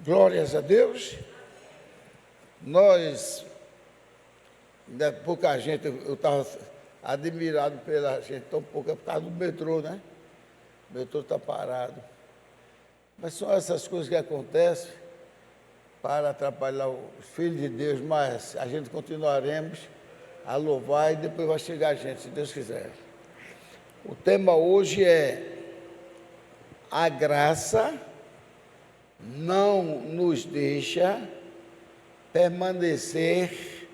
Glórias a Deus. Nós, ainda pouca gente, eu estava admirado pela gente, tão pouca, por causa do metrô, né? O metrô está parado. Mas são essas coisas que acontecem para atrapalhar os filhos de Deus, mas a gente continuaremos a louvar e depois vai chegar a gente, se Deus quiser. O tema hoje é: a graça não nos deixa permanecer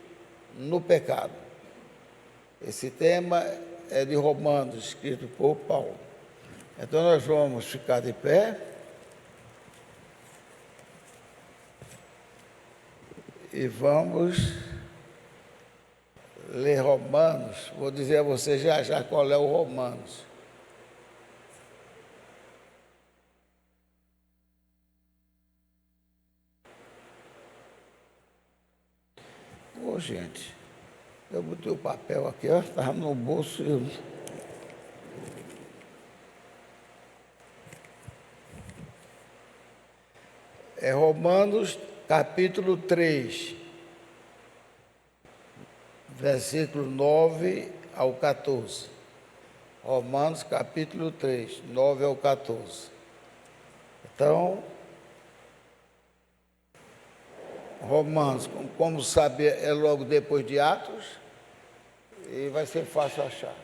no pecado. Esse tema é de Romanos, escrito por Paulo. Então nós vamos ficar de pé e vamos ler Romanos. Vou dizer a você já qual é o Romanos. Ô, gente, eu botei o papel aqui, ó, estava no bolso. É Romanos, capítulo 3, versículo 9 ao 14. Romanos, capítulo 3, 9 ao 14. Então, Romanos, como sabe, é logo depois de Atos, e vai ser fácil achar.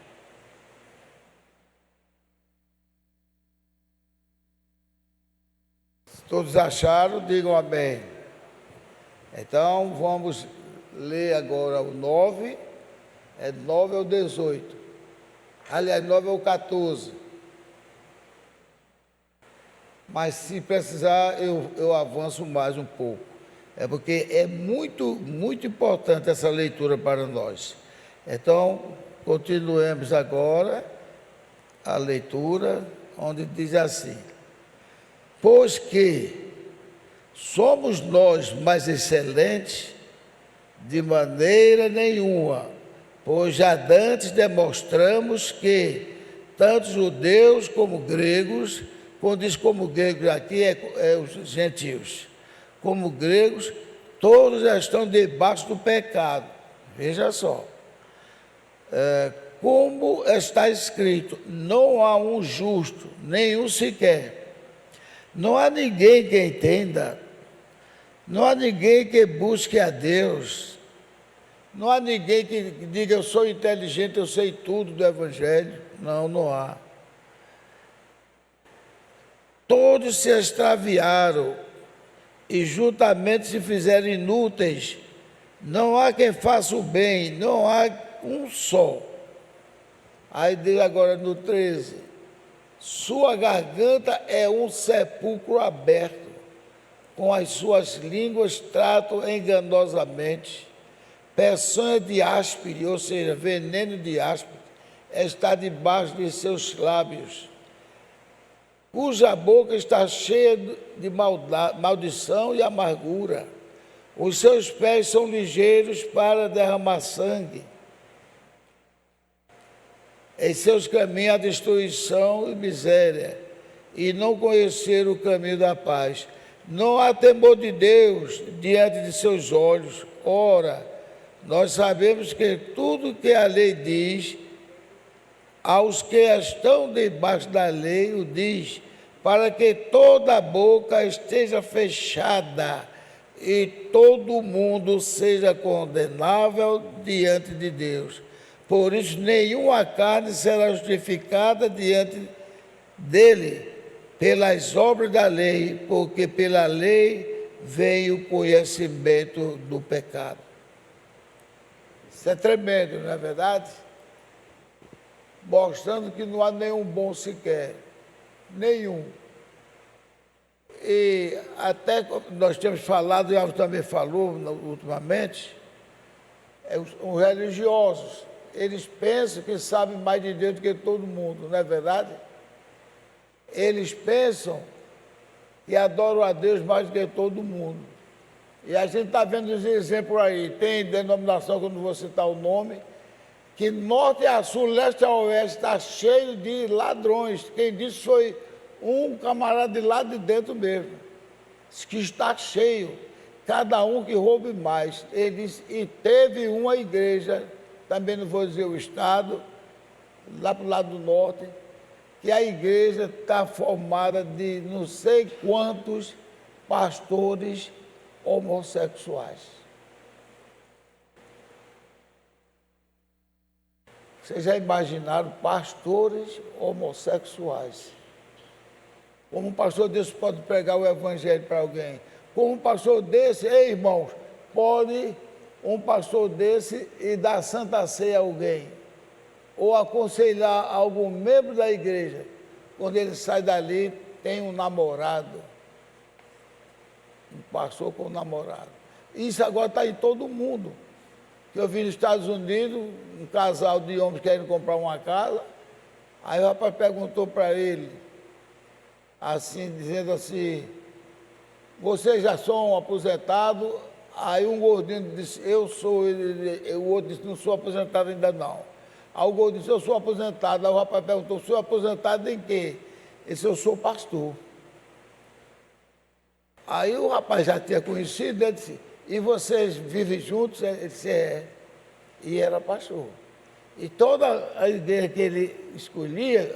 Se todos acharam, digam amém. Então, vamos ler agora o 9, é 9 ao 18. Aliás, 9 ao 14. Mas se precisar, eu avanço mais um pouco. É porque é muito importante essa leitura para nós. Então, continuemos agora a leitura, onde diz assim: pois que somos nós mais excelentes? De maneira nenhuma, pois já dantes demonstramos que tanto judeus como gregos, quando diz como gregos aqui é os gentios, como gregos, todos já estão debaixo do pecado. Veja só, como está escrito: não há um justo, nenhum sequer. Não há ninguém que entenda, não há ninguém que busque a Deus, não há ninguém que diga: eu sou inteligente, eu sei tudo do Evangelho. Não, não há. Todos se extraviaram e juntamente se fizeram inúteis. Não há quem faça o bem, não há um só. Aí diz agora no 13: sua garganta é um sepulcro aberto, com as suas línguas tratam enganosamente. Peçonha de áspide, ou seja, veneno de áspide, está debaixo de seus lábios, cuja boca está cheia de maldição e amargura. Os seus pés são ligeiros para derramar sangue. Em seus caminhos há destruição e miséria, e não conheceram o caminho da paz. Não há temor de Deus diante de seus olhos. Ora, nós sabemos que tudo que a lei diz, aos que estão debaixo da lei, o diz, para que toda a boca esteja fechada e todo mundo seja condenável diante de Deus. Por isso, nenhuma carne será justificada diante dele pelas obras da lei, porque pela lei veio o conhecimento do pecado. Isso é tremendo, não é verdade? Mostrando que não há nenhum bom sequer. Nenhum. E até nós temos falado, e Alves também falou ultimamente, os religiosos, eles pensam que sabem mais de Deus do que todo mundo, não é verdade? Eles pensam que adoram a Deus mais do que todo mundo. E a gente está vendo esse exemplo aí. Tem denominação, que eu não vou citar o nome, que norte a sul, leste a oeste, está cheio de ladrões. Quem disse foi um camarada de lá de dentro mesmo. que está cheio, cada um que roube mais. Ele disse, e teve uma igreja, também não vou dizer o estado, lá para o lado do norte, que a igreja está formada de não sei quantos pastores homossexuais. Vocês já imaginaram pastores homossexuais? Como um pastor desse pode pregar o evangelho para alguém? Como um pastor desse, ei irmãos, pode um pastor desse e dar santa ceia a alguém? Ou aconselhar algum membro da igreja, quando ele sai dali, tem um namorado, um pastor com um namorado. Isso agora está em todo mundo. Eu vi nos Estados Unidos, um casal de homens querendo comprar uma casa, aí o rapaz perguntou para ele, assim, dizendo assim, vocês já são aposentados? Aí um gordinho disse, eu sou, o outro disse, não sou aposentado ainda não. Aí o gordinho disse, eu sou aposentado. Aí o rapaz perguntou, sou aposentado em quê? Ele disse, eu sou pastor. Aí o rapaz já tinha conhecido, ele disse, e vocês vivem juntos? Ele disse, é. E era pastor. E toda a igreja que ele escolhia,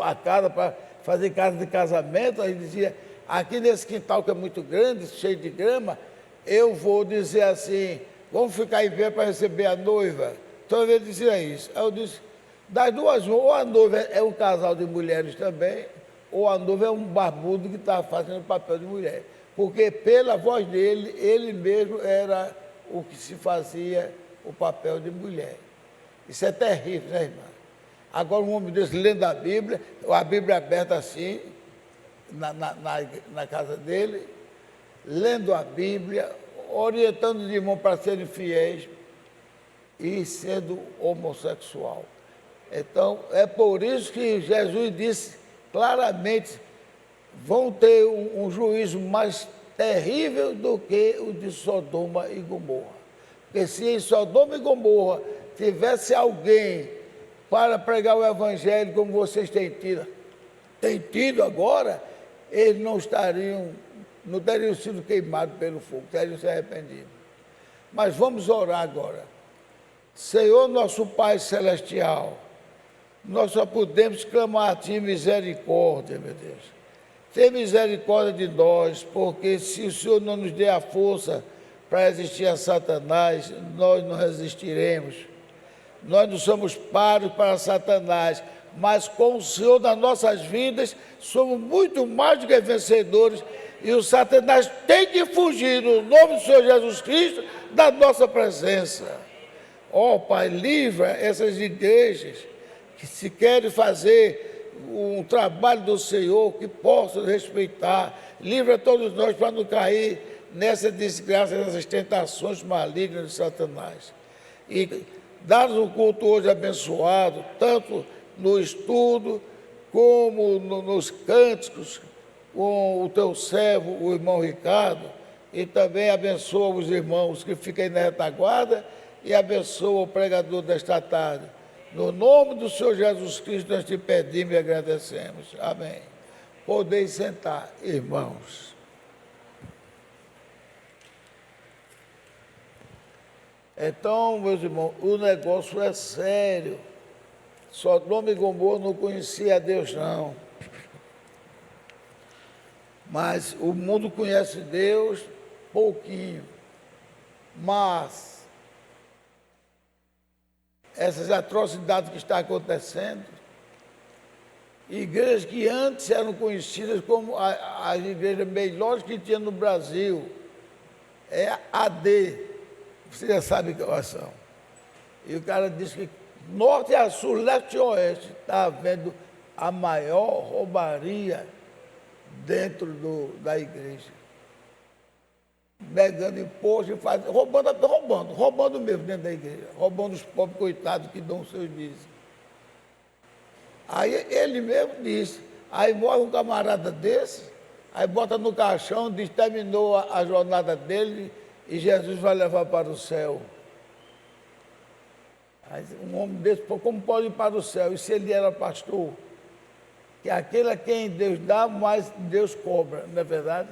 a casa para fazer casa de casamento, aí dizia, aqui nesse quintal que é muito grande, cheio de grama, eu vou dizer assim, vamos ficar em pé para receber a noiva. Então ele dizia isso. Aí eu disse, das duas, ou a noiva é um casal de mulheres também, ou a noiva é um barbudo que está fazendo o papel de mulher. Porque pela voz dele, ele mesmo era o que se fazia o papel de mulher. Isso é terrível, né, irmã? Agora um homem desse lendo a Bíblia aberta assim, na casa dele, lendo a Bíblia, orientando os irmãos para serem fiéis e sendo homossexual. Então, é por isso que Jesus disse claramente, vão ter um juízo mais terrível do que o de Sodoma e Gomorra. Porque se em Sodoma e Gomorra tivesse alguém para pregar o evangelho como vocês têm tido agora, eles não teriam sido queimados pelo fogo, teriam se arrependido. Mas vamos orar agora. Senhor nosso Pai Celestial, nós só podemos clamar a Ti misericórdia, meu Deus. Tenha misericórdia de nós, porque se o Senhor não nos der a força para resistir a Satanás, nós não resistiremos. Nós não somos paros para Satanás, mas com o Senhor nas nossas vidas, somos muito mais do que vencedores, e o Satanás tem que fugir, no nome do Senhor Jesus Cristo, da nossa presença. Ó Pai, livra essas igrejas que se querem fazer um trabalho do Senhor, que possam respeitar. Livra todos nós para não cair nessa desgraça, nessas tentações malignas de Satanás. E dá-nos um culto hoje abençoado, tanto no estudo, como nos cânticos, com o teu servo, o irmão Ricardo, e também abençoa os irmãos que ficam aí na retaguarda, e abençoa o pregador desta tarde. No nome do Senhor Jesus Cristo, nós te pedimos e agradecemos. Amém. Podeis sentar, irmãos. Então, meus irmãos, o negócio é sério. Sodoma e Gomorra não conhecia a Deus, não. Mas o mundo conhece Deus pouquinho. Mas essas atrocidades que estão acontecendo, igrejas que antes eram conhecidas como as igrejas melhores que tinha no Brasil, é AD, você já sabe quais são. E o cara disse que norte a sul, leste e oeste, está havendo a maior roubaria dentro da igreja. Negando imposto e roubando mesmo dentro da igreja, roubando os pobres coitados que dão os seus dízimos. Aí ele mesmo disse, aí morre um camarada desse, aí bota no caixão, diz, terminou a jornada dele e Jesus vai levar para o céu. Aí, um homem desse, como pode ir para o céu? E se ele era pastor? Que aquele a quem Deus dá, mais Deus cobra, não é verdade?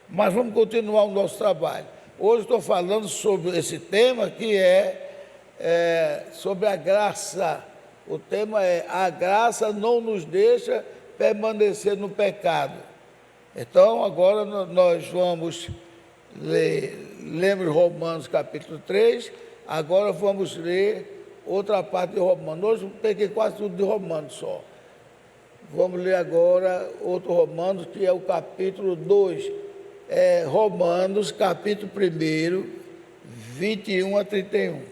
Mas vamos continuar o nosso trabalho. Hoje estou falando sobre esse tema que é sobre a graça. O tema é: a graça não nos deixa permanecer no pecado. Então, agora nós vamos ler, lemos Romanos capítulo 3, agora vamos ler outra parte de Romanos. Hoje eu peguei quase tudo de Romanos só. Vamos ler agora outro Romanos, que é o capítulo 2. Romanos, capítulo 1, 21 a 31.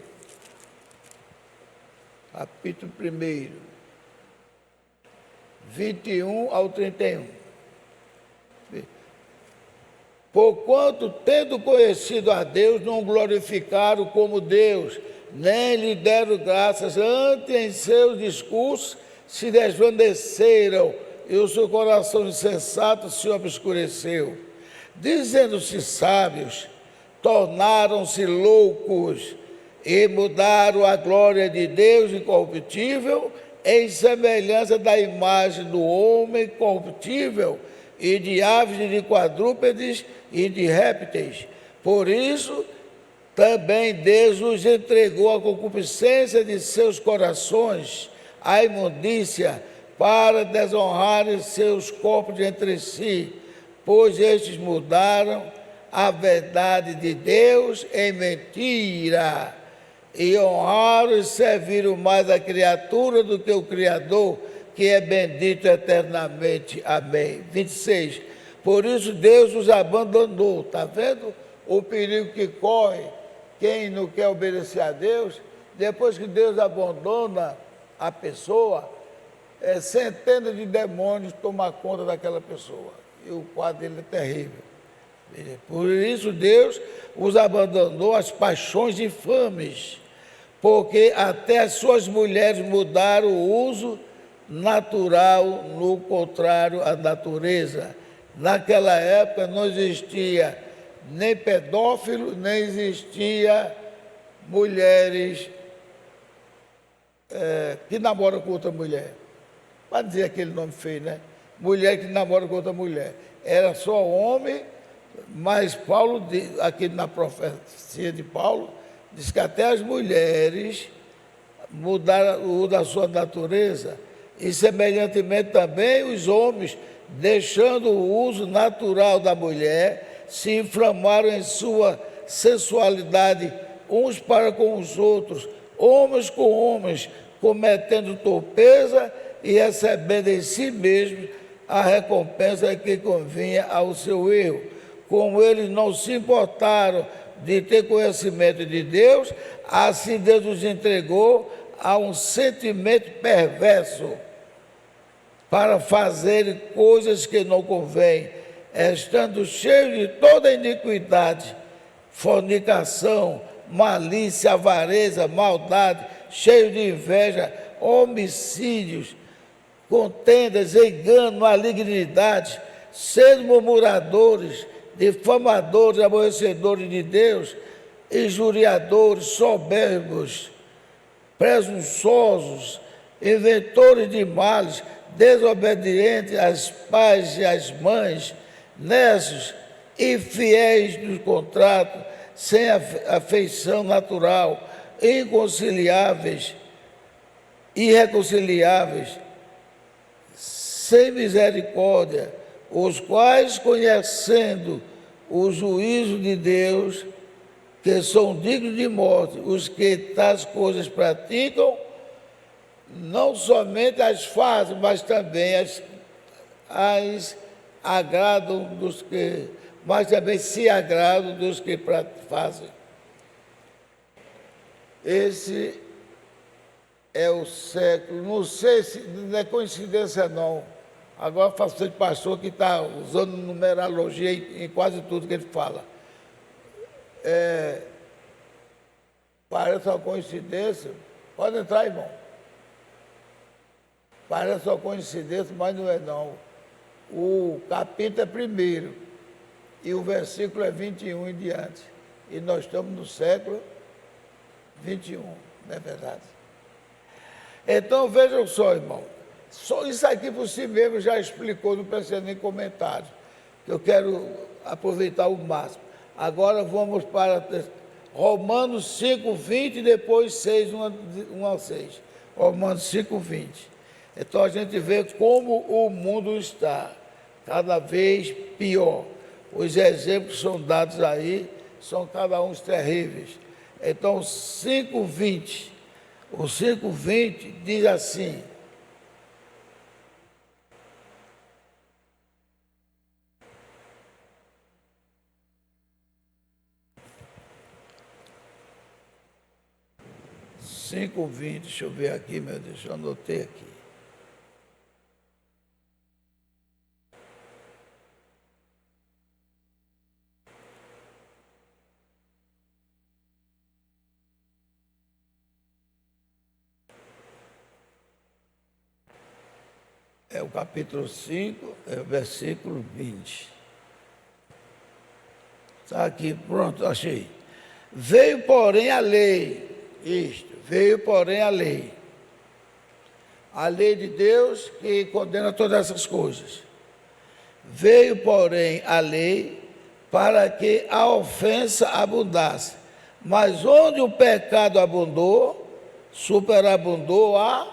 Capítulo 1, 21 ao 31. Porquanto, tendo conhecido a Deus, não glorificaram como Deus, nem lhe deram graças, antes em seus discursos se desvaneceram, e o seu coração insensato se obscureceu. Dizendo-se sábios, tornaram-se loucos, e mudaram a glória de Deus incorruptível em semelhança da imagem do homem corruptível, e de aves e de quadrúpedes e de répteis. Por isso, também Deus os entregou à concupiscência de seus corações, à imundícia, para desonrarem seus corpos entre si, pois estes mudaram a verdade de Deus em mentira, e honraram e serviram mais a criatura do que o Criador, que é bendito eternamente. Amém. 26. Por isso Deus os abandonou. Está vendo o perigo que corre quem não quer obedecer a Deus? Depois que Deus abandona a pessoa, centenas de demônios tomam conta daquela pessoa. E o quadro dele é terrível. Por isso Deus os abandonou às paixões infames, porque até as suas mulheres mudaram o uso natural, no contrário à natureza. Naquela época não existia nem pedófilo, nem existia mulheres que namoram com outra mulher. Para dizer aquele nome feio, né? Mulher que namora com outra mulher. Era só homem, mas Paulo, aqui na profecia de Paulo, diz que até as mulheres mudaram o da sua natureza. E semelhantemente também os homens, deixando o uso natural da mulher, se inflamaram em sua sensualidade uns para com os outros, homens com homens, cometendo torpeza e recebendo em si mesmos a recompensa que convinha ao seu erro. Como eles não se importaram de ter conhecimento de Deus, assim Deus os entregou a um sentimento perverso para fazerem coisas que não convêm, estando cheios de toda iniquidade, fornicação, malícia, avareza, maldade, cheios de inveja, homicídios, contendas, engano, malignidade, sendo murmuradores, difamadores, aborrecedores de Deus, injuriadores, soberbos, presunçosos, inventores de males, desobedientes aos pais e às mães, necios, infiéis no contrato, sem afeição natural, inconciliáveis, irreconciliáveis, sem misericórdia, os quais, conhecendo o juízo de Deus, que são dignos de morte, os que tais coisas praticam, não somente as fazem, mas também as agradam dos que, mas também se agradam dos que fazem. Esse é o século, não sei se não é coincidência não. Agora faço de pastor que está usando numerologia em quase tudo que ele fala. Parece uma coincidência. Pode entrar, irmão. Parece uma coincidência, mas não é não. O capítulo é 1 e o versículo é 21 em diante. E nós estamos no século 21, não é verdade? Então vejam só, irmão. Só isso aqui por si mesmo já explicou, não precisa nem comentário. Eu quero aproveitar o máximo. Agora vamos para Romanos 5:20 e depois 6, 1 a 6. Romanos 5:20. Então a gente vê como o mundo está cada vez pior. Os exemplos são dados aí, são cada um terríveis. Então 5:20. O 5:20 diz assim: deixa eu ver aqui, meu Deus, eu anotei aqui. É o capítulo 5, é o versículo 20. Está aqui, pronto, achei. Veio, porém, a lei. Veio, porém, a lei. A lei de Deus que condena todas essas coisas. Veio, porém, a lei para que a ofensa abundasse. Mas onde o pecado abundou, superabundou a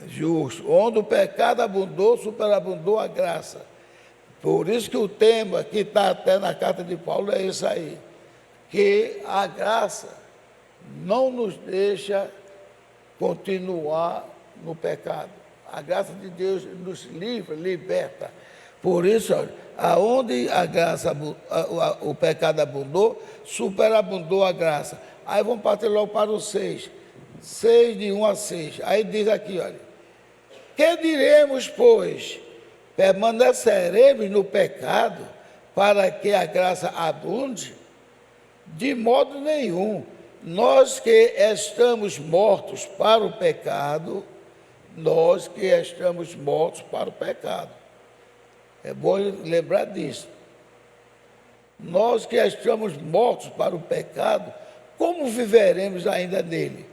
justo. Onde o pecado abundou, superabundou a graça. Por isso que o tema que está até na carta de Paulo é isso aí. Que a graça não nos deixa continuar no pecado. A graça de Deus nos livra, liberta. Por isso, aonde a graça, o pecado abundou, superabundou a graça. Aí vamos partir logo para o 6. 6 de 1 a 6. Aí diz aqui, olha. Que diremos, pois? Permaneceremos no pecado para que a graça abunde? De modo nenhum. Nós que estamos mortos para o pecado, É bom lembrar disso. Nós que estamos mortos para o pecado, como viveremos ainda nele?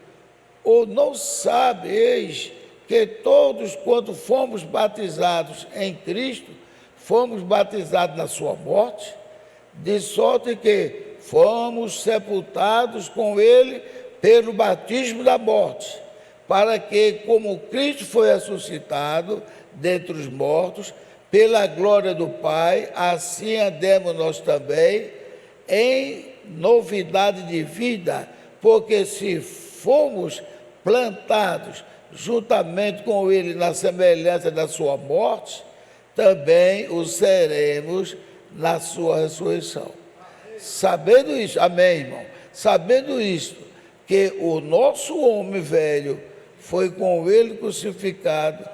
Ou não sabeis que todos, quando fomos batizados em Cristo, fomos batizados na sua morte? De sorte que fomos sepultados com ele pelo batismo da morte, para que, como Cristo foi ressuscitado dentre os mortos, pela glória do Pai, assim andemos nós também em novidade de vida, porque se fomos plantados juntamente com ele na semelhança da sua morte, também o seremos na sua ressurreição. Sabendo isso, amém, irmão? Sabendo isto, que o nosso homem velho foi com ele crucificado,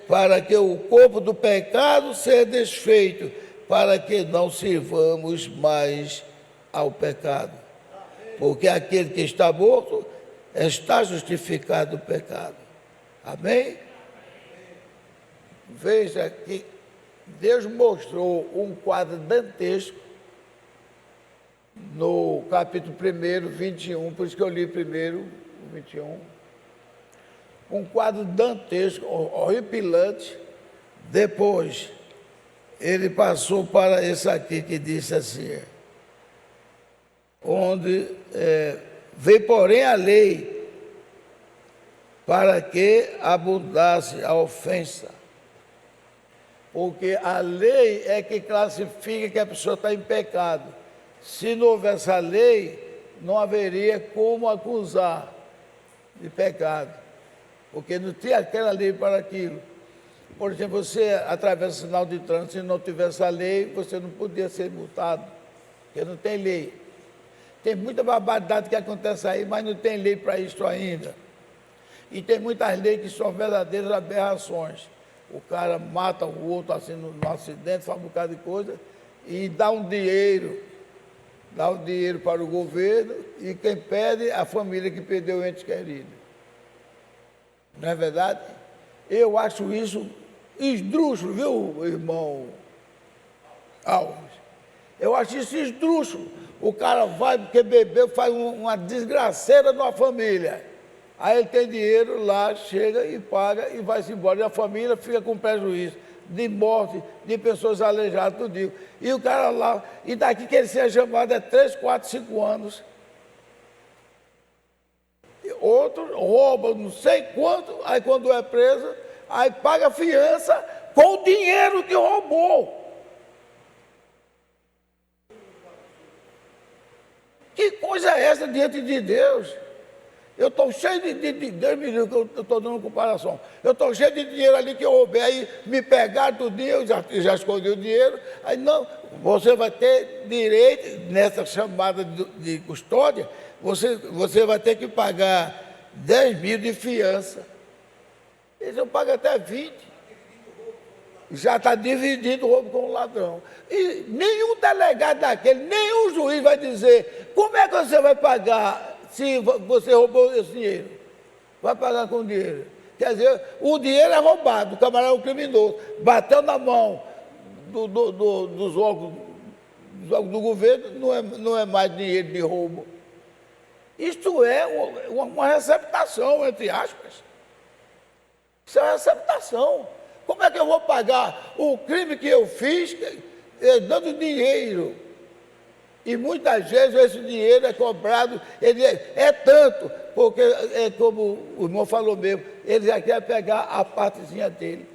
para que o corpo do pecado seja desfeito, para que não sirvamos mais ao pecado. Porque aquele que está morto está justificado do pecado. Amém? Veja que Deus mostrou um quadro dantesco no capítulo 1, 21, por isso que eu li primeiro o 21. Um quadro dantesco, horripilante. Depois, ele passou para esse aqui que disse assim, onde veio, porém, a lei para que abundasse a ofensa. Porque a lei é que classifica que a pessoa está em pecado. Se não houvesse a lei, não haveria como acusar de pecado. Porque não tinha aquela lei para aquilo. Por exemplo, você atravessa o sinal de trânsito, se não tivesse a lei, você não podia ser multado, porque não tem lei. Tem muita barbaridade que acontece aí, mas não tem lei para isso ainda. E tem muitas leis que são verdadeiras aberrações. O cara mata o outro assim no acidente, faz um bocado de coisa, e dá um dinheiro para o governo, e quem pede é a família que perdeu o ente querido. Não é verdade? Eu acho isso esdrúxulo, viu, irmão Alves? Eu acho isso esdrúxulo. O cara vai, porque bebeu, faz uma desgraceira numa família. Aí ele tem dinheiro lá, chega e paga e vai-se embora. E a família fica com prejuízo. de morte, de pessoas aleijadas, tudo. E o cara lá, e daqui que ele seja chamado é 3, 4, 5 anos. Outro rouba não sei quanto, aí quando é preso, aí paga fiança com o dinheiro que roubou. Que coisa é essa diante de Deus? Eu estou cheio de Deus me livre, que eu estou dando comparação. Eu estou cheio de dinheiro ali que eu roubei, aí me pegaram tudo, eu já escondi o dinheiro. Aí não, você vai ter direito, nessa chamada de custódia, você vai ter que pagar 10 mil de fiança. Eles não pagam até 20. Já está dividido o roubo com o ladrão. E nenhum delegado daquele, nenhum juiz vai dizer como é que você vai pagar se você roubou esse dinheiro. Vai pagar com dinheiro. Quer dizer, o dinheiro é roubado, o camarada é um criminoso. Bateu na mão dos órgãos do governo, não é mais dinheiro de roubo. Isto é uma receptação, entre aspas. Isso é uma receptação. Como é que eu vou pagar o crime que eu fiz dando dinheiro? E muitas vezes esse dinheiro é cobrado, ele é tanto, porque é como o irmão falou mesmo, ele já quer pegar a partezinha dele.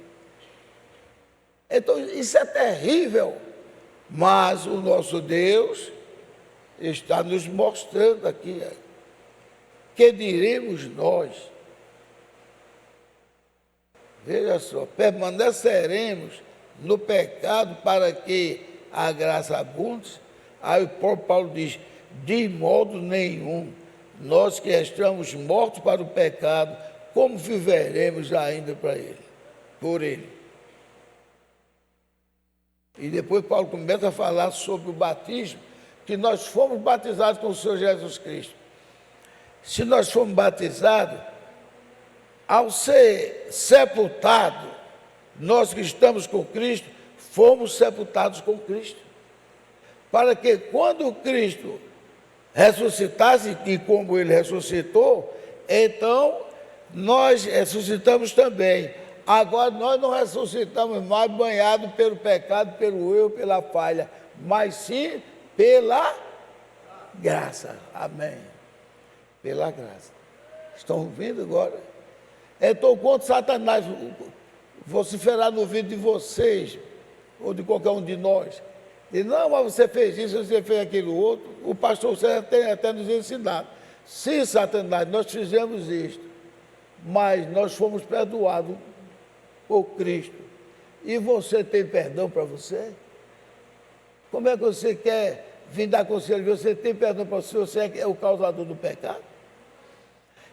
Então isso é terrível, mas o nosso Deus está nos mostrando aqui, que diremos nós? Veja só, permaneceremos no pecado para que a graça abunde? Aí o próprio Paulo diz, de modo nenhum, nós que estamos mortos para o pecado, como viveremos ainda para ele, por ele? E depois Paulo começa a falar sobre o batismo, que nós fomos batizados com o Senhor Jesus Cristo. Se nós fomos batizados, ao ser sepultado, nós que estamos com Cristo, fomos sepultados com Cristo. Para que quando Cristo ressuscitasse, e como Ele ressuscitou, então nós ressuscitamos também. Agora nós não ressuscitamos mais banhados pelo pecado, pelo erro, pela falha, mas sim pela graça. Amém. Pela graça. Estão ouvindo agora? Então, quando Satanás vociferar no ouvido de vocês, ou de qualquer um de nós, diz, não, mas você fez isso, você fez aquilo outro, o pastor Sérgio tem até nos ensinado. Sim, Satanás, nós fizemos isto, mas nós fomos perdoados por Cristo. E você tem perdão para você? Como é que você quer vir dar conselho? Você tem perdão para você? Você é o causador do pecado?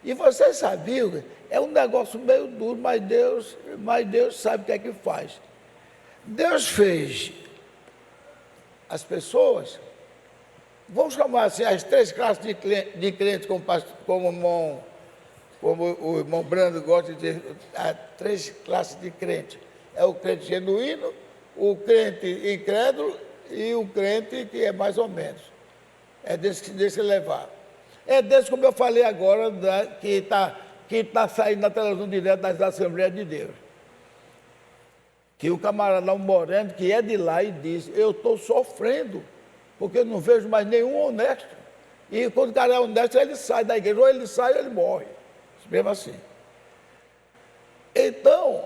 E vocês sabiam, é um negócio meio duro, mas Deus sabe o que é que faz. Deus fez as pessoas, vamos chamar assim, as 3 classes de crentes, como o irmão Brando gosta de dizer, há 3 classes de crentes. É o crente genuíno, o crente incrédulo e o crente que é mais ou menos. É desse que deixa levar. É desse, como eu falei agora, que tá saindo na televisão direto das Assembleias de Deus. Que o camarada, um moreno, que é de lá, e diz, eu estou sofrendo, porque eu não vejo mais nenhum honesto. E quando o cara é honesto, ele sai da igreja, ou ele sai ou ele morre. Mesmo assim. Então,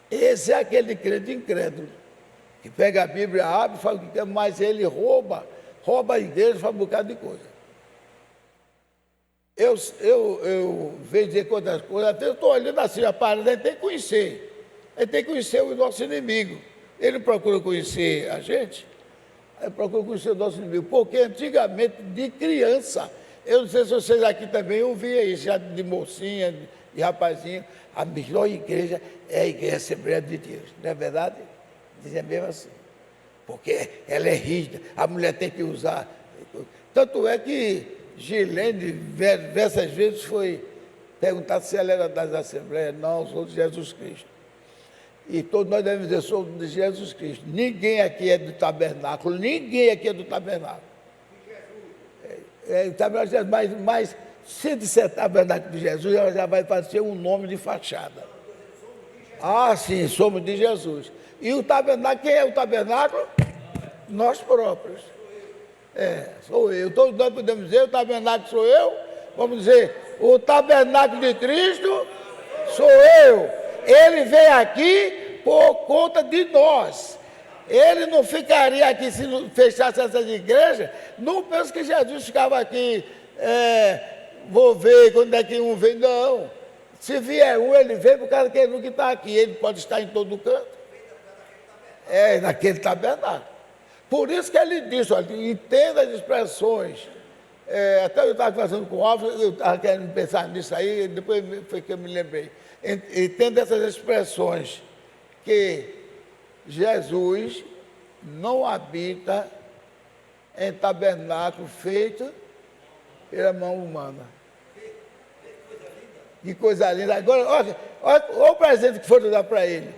esse é aquele crente incrédulo, que pega a Bíblia, abre, fala o que quer, mas ele rouba a igreja, faz um bocado de coisa. Eu vejo dizer quantas coisas, até eu estou olhando assim, a parada, ele tem que conhecer o nosso inimigo. Ele procura conhecer a gente, ele procura conhecer o nosso inimigo, porque antigamente, de criança, eu não sei se vocês aqui também ouviam isso, já de mocinha, de rapazinho, a melhor igreja é a igreja Assembleia de Deus, não é verdade? Dizem mesmo assim, porque ela é rígida, a mulher tem que usar. Tanto é que Gilene, diversas vezes, foi perguntar se ela era das Assembleias. Não, sou de Jesus Cristo. E todos nós devemos dizer, sou de Jesus Cristo. Ninguém aqui é do tabernáculo, ninguém aqui é do tabernáculo. Mas se disser tabernáculo de Jesus, ela já vai fazer um nome de fachada. Ah, sim, somos de Jesus. E o tabernáculo, quem é o tabernáculo? Nós próprios. Sou eu. Todos nós podemos dizer, o tabernáculo sou eu. Vamos dizer, o tabernáculo de Cristo sou eu. Ele veio aqui por conta de nós. Ele não ficaria aqui se não fechasse essas igrejas. Não penso que Jesus ficava aqui, vou ver quando é que um vem. Não. Se vier um, ele vem por causa que ele nunca está aqui. Ele pode estar em todo canto. Naquele tabernáculo. Por isso que ele disse, olha, entenda as expressões. Até eu estava conversando com o Alves, eu estava querendo pensar nisso aí, depois foi que eu me lembrei. Entenda essas expressões, que Jesus não habita em tabernáculo feito pela mão humana. Que coisa linda. Agora, olha o presente que foram dar para ele.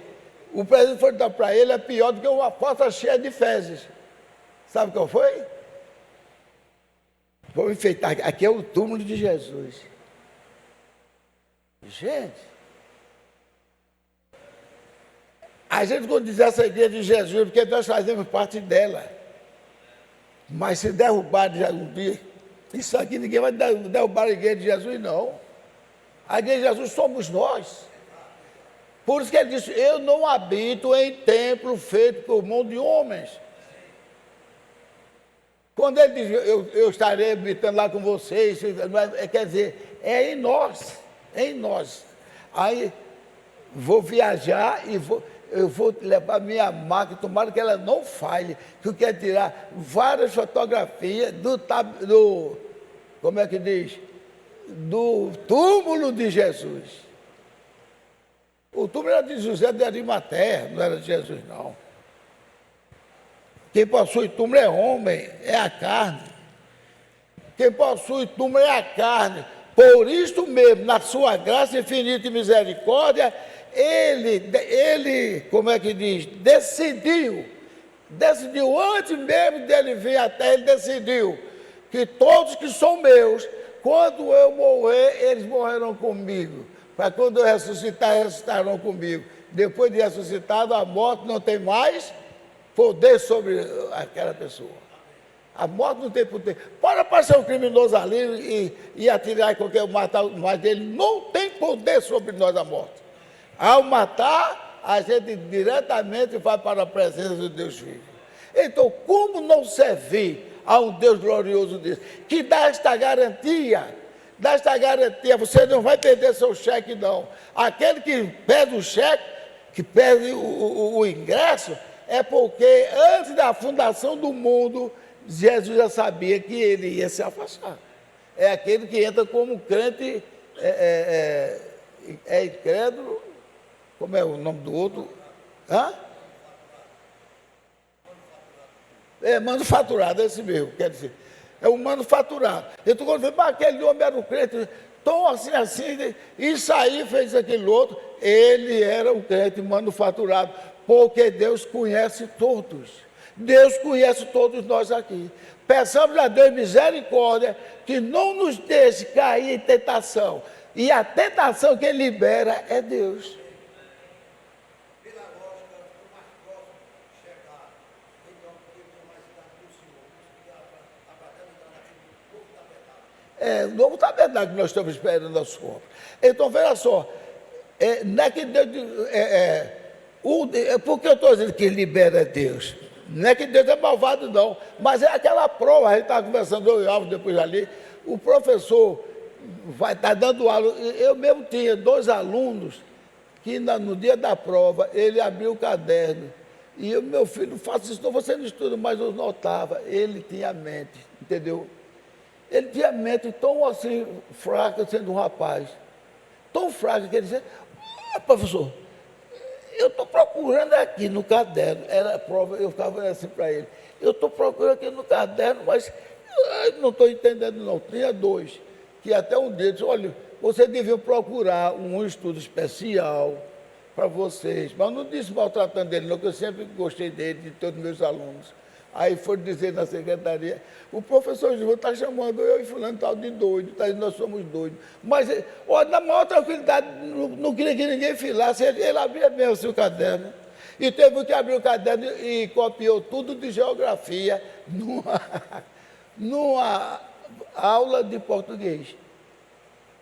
O presente que foram dar para ele é pior do que uma porta cheia de fezes. Sabe qual foi? Vou enfeitar. Aqui é o túmulo de Jesus. Gente, a gente quando diz essa igreja de Jesus, porque nós fazemos parte dela. Mas se derrubar um dia, isso aqui ninguém vai derrubar a igreja de Jesus, não. A igreja de Jesus somos nós. Por isso que ele disse, eu não habito em templo feito por mão de homens. Quando ele diz, eu estarei habitando lá com vocês, quer dizer, é em nós, é em nós. Aí vou viajar e eu vou levar minha máquina, tomara que ela não falhe, que eu quero tirar várias fotografias do como é que diz? Do túmulo de Jesus. O túmulo era de José de Arimateia, não era de Jesus, não. Quem possui túmulo é homem, é a carne. Quem possui túmulo é a carne. Por isto mesmo, na sua graça infinita e misericórdia, ele, como é que diz, decidiu antes mesmo dele vir até, ele decidiu que todos que são meus, quando eu morrer, eles morrerão comigo. Para quando eu ressuscitar, ressuscitarão comigo. Depois de ressuscitado, a morte não tem mais poder sobre aquela pessoa. A morte não tem poder. Pode aparecer um criminoso ali e atirar em qualquer matar, mas ele não tem poder sobre nós a morte. Ao matar, a gente diretamente vai para a presença do Deus vivo. Então, como não servir a um Deus glorioso desse, que dá esta garantia, você não vai perder seu cheque, não. Aquele que perde o cheque, que perde o ingresso, é porque antes da fundação do mundo, Jesus já sabia que ele ia se afastar. É aquele que entra como crente, incrédulo, como é o nome do outro? Manufaturado, é esse mesmo, quer dizer, é um manufaturado. Então, quando vê, aquele homem era um crente, tão assim, isso aí fez aquele outro, ele era um crente manufaturado, porque Deus conhece todos. Deus conhece todos nós aqui. Peçamos a Deus misericórdia, que não nos deixe cair em tentação. E a tentação que Ele libera é Deus. O novo tabernáculo que nós estamos esperando a sua. Então, veja só, não é que Deus, por que eu estou dizendo que libera Deus? Não é que Deus é malvado, não, mas é aquela prova. A gente estava conversando, eu e o Alves, depois ali, o professor vai estar dando aula. Eu mesmo tinha 2 alunos que no dia da prova, ele abriu o caderno, e eu, meu filho, faça isso, não, você não estuda, mas eu notava, ele tinha mente, entendeu? Ele tinha mente tão assim, fraca, sendo um rapaz, tão fraca que ele dizia, professor, eu estou procurando aqui no caderno, era a prova, eu ficava assim para ele, eu estou procurando aqui no caderno, mas eu não estou entendendo não. Tinha 2, que até um dia disse, olha, você devia procurar um estudo especial para vocês, mas não disse maltratando dele não, que eu sempre gostei dele, de todos os meus alunos, Aí foram dizer na secretaria, o professor João está chamando eu e fulano tal de doido, tá, nós somos doidos. Mas, olha, na maior tranquilidade, não queria que ninguém filasse, ele abria mesmo o seu caderno. E teve que abrir o caderno e copiou tudo de geografia numa aula de português.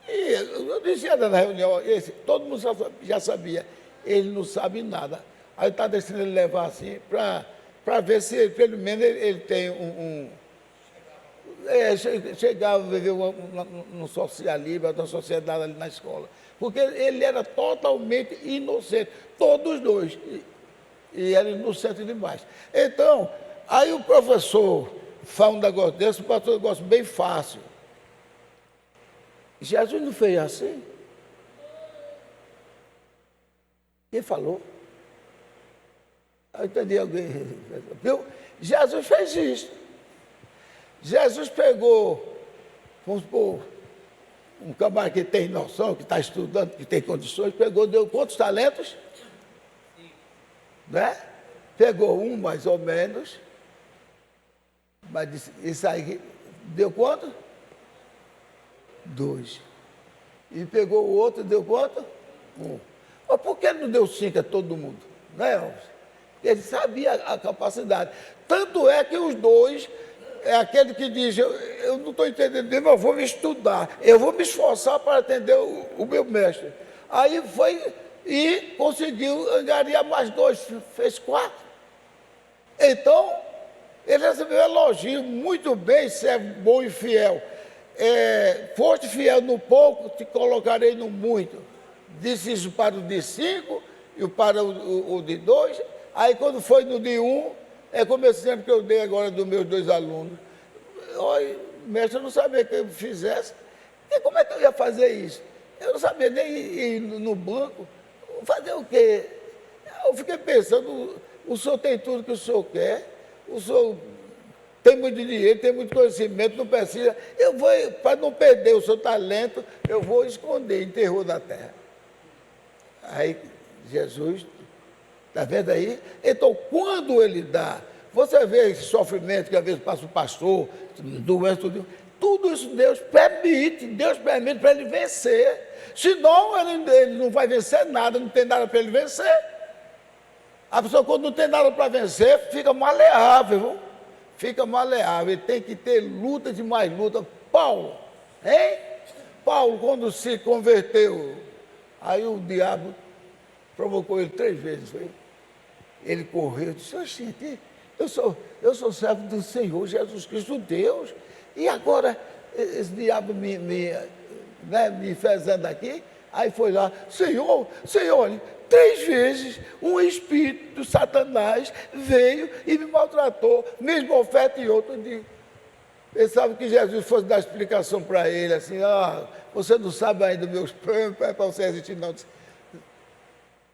E eu dizia na reunião, todo mundo já sabia, ele não sabe nada. Aí está deixando ele levar assim para ver se pelo menos ele tem chegava a viver no socialismo, na sociedade ali na escola. Porque ele era totalmente inocente, todos os dois. E era inocente demais. Então, aí o professor fala um negócio desse, o pastor um negócio bem fácil. Jesus não fez assim? Quem falou? Eu entendi alguém. Viu? Jesus fez isso. Jesus pegou, vamos supor, um camarada que tem noção, que está estudando, que tem condições, pegou, deu quantos talentos? Né? Pegou um mais ou menos, mas isso aí deu quanto? 2. E pegou o outro, deu quanto? 1. Mas por que não deu 5 a todo mundo? Né? Ele sabia a capacidade. Tanto é que os dois, é aquele que diz, eu não estou entendendo, mas eu vou me estudar, eu vou me esforçar para atender o meu mestre. Aí foi e conseguiu angariar mais 2, fez 4. Então, ele recebeu elogio, muito bem, servo bom e fiel. Foste fiel no pouco, te colocarei no muito. Disse isso para o de 5 e para o de 2. Aí quando foi no de 1, como esse exemplo que eu dei agora dos meus 2 alunos. Olha, mestre, eu não sabia que eu fizesse. E como é que eu ia fazer isso? Eu não sabia nem ir no banco. Fazer o quê? Eu fiquei pensando, o senhor tem tudo que o senhor quer, o senhor tem muito dinheiro, tem muito conhecimento, não precisa. Eu vou, para não perder o seu talento, eu vou esconder, enterrou na terra. Aí Jesus, está vendo aí? Então, quando ele dá, você vê esse sofrimento que às vezes passa o pastor, doença, tudo isso Deus permite para ele vencer. Senão ele não vai vencer nada, não tem nada para ele vencer. A pessoa, quando não tem nada para vencer, fica maleável, viu? Fica maleável, ele tem que ter luta de mais luta. Paulo, hein? Paulo, quando se converteu, aí o diabo provocou ele 3 vezes, foi? Ele correu e disse, oxente, eu sou servo do Senhor Jesus Cristo, Deus, e agora esse diabo me fezendo aqui, aí foi lá, Senhor, 3 vezes um espírito do Satanás veio e me maltratou, mesmo oferta e outro dia. Pensava que Jesus fosse dar explicação para ele, assim, você não sabe ainda meus planos, para você existir, não.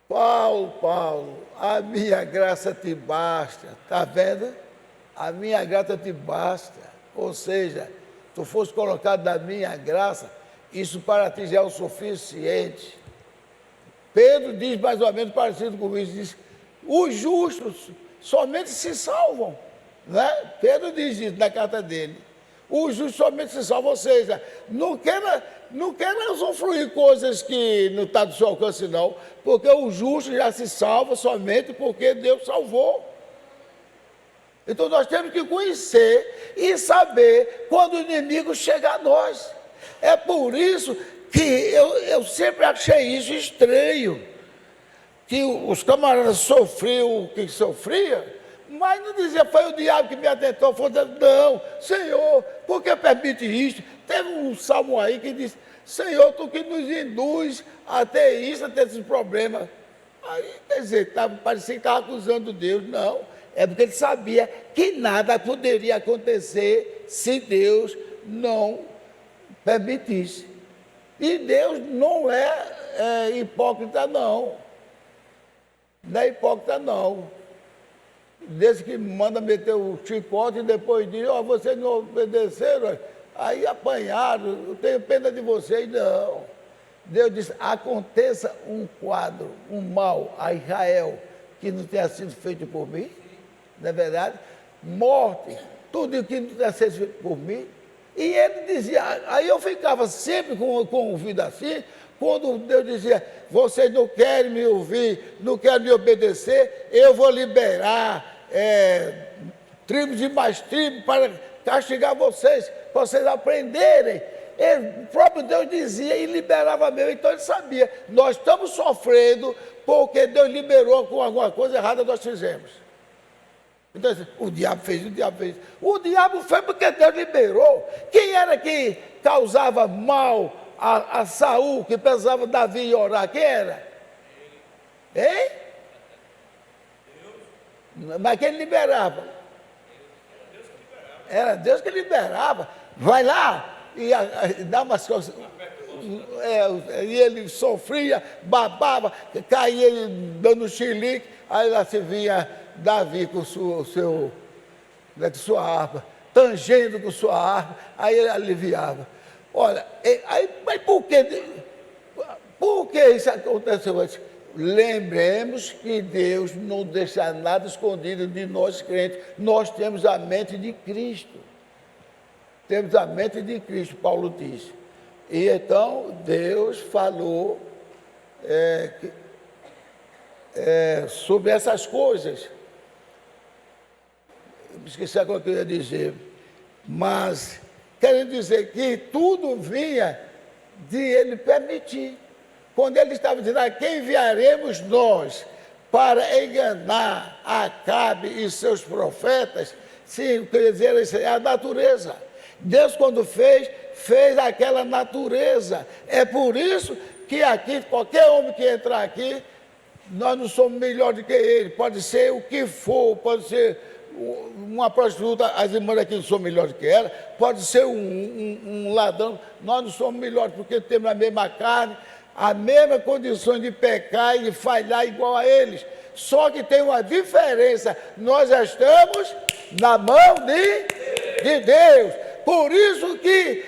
Paulo, a minha graça te basta, está vendo? A minha graça te basta, ou seja, tu fosse colocado na minha graça, isso para ti já é o suficiente. Pedro diz mais ou menos parecido com isso, diz, os justos somente se salvam, né? Pedro diz isso na carta dele, os justos somente se salvam, ou seja, não queira usufruir coisas que não estão do seu alcance não, porque o justo já se salva somente porque Deus salvou. Então nós temos que conhecer e saber quando o inimigo chega a nós. É por isso que eu sempre achei isso estranho, que os camaradas sofriam o que sofria, mas não dizia, foi o diabo que me atentou, não, Senhor, por que permite isso? Teve um salmo aí que diz, Senhor, tu que nos induz a ter isso, a ter esses problemas. Aí, quer dizer, parecia que estava acusando Deus, não, é porque ele sabia que nada poderia acontecer se Deus não permitisse. E Deus não é hipócrita, não. Não é hipócrita, não. Desse que manda meter o chicote e depois diz, vocês não obedeceram, aí apanharam, eu tenho pena de vocês, não. Deus disse, aconteça um quadro, um mal a Israel, que não tenha sido feito por mim, não é verdade? morte, tudo que nascesse por mim. E ele dizia, aí eu ficava sempre com o ouvido assim, quando Deus dizia, vocês não querem me ouvir, não querem me obedecer, eu vou liberar tribos e mais tribos para castigar vocês, para vocês aprenderem. O próprio Deus dizia e liberava mesmo, então ele sabia, nós estamos sofrendo porque Deus liberou com alguma coisa errada nós fizemos. Então, o diabo fez, o diabo fez. O diabo fez porque Deus liberou. Quem era que causava mal a Saul, que precisava Davi ir orar? Quem era? Hein? Mas quem liberava? Era Deus que liberava. Vai lá e dá umas coisas. E ele sofria, babava, caía ele dando chilique, aí lá se vinha Davi com sua harpa, tangendo com sua harpa, aí ele aliviava. Olha, mas por que isso aconteceu antes? Lembremos que Deus não deixa nada escondido de nós crentes, nós temos a mente de Cristo. Temos a mente de Cristo, Paulo diz. E então Deus falou sobre essas coisas. Esqueci agora o que eu ia dizer. Mas, querendo dizer que tudo vinha de ele permitir. Quando ele estava dizendo, a quem enviaremos nós para enganar Acabe e seus profetas? Sim, quer dizer, isso é a natureza. Deus, quando fez aquela natureza. É por isso que aqui, qualquer homem que entrar aqui, nós não somos melhor do que ele. Pode ser o que for, pode ser uma prostituta, as irmãs aqui não são melhores do que ela, pode ser um ladrão, nós não somos melhores porque temos a mesma carne, a mesma condição de pecar e de falhar igual a eles. Só que tem uma diferença, nós estamos na mão de Deus. Por isso que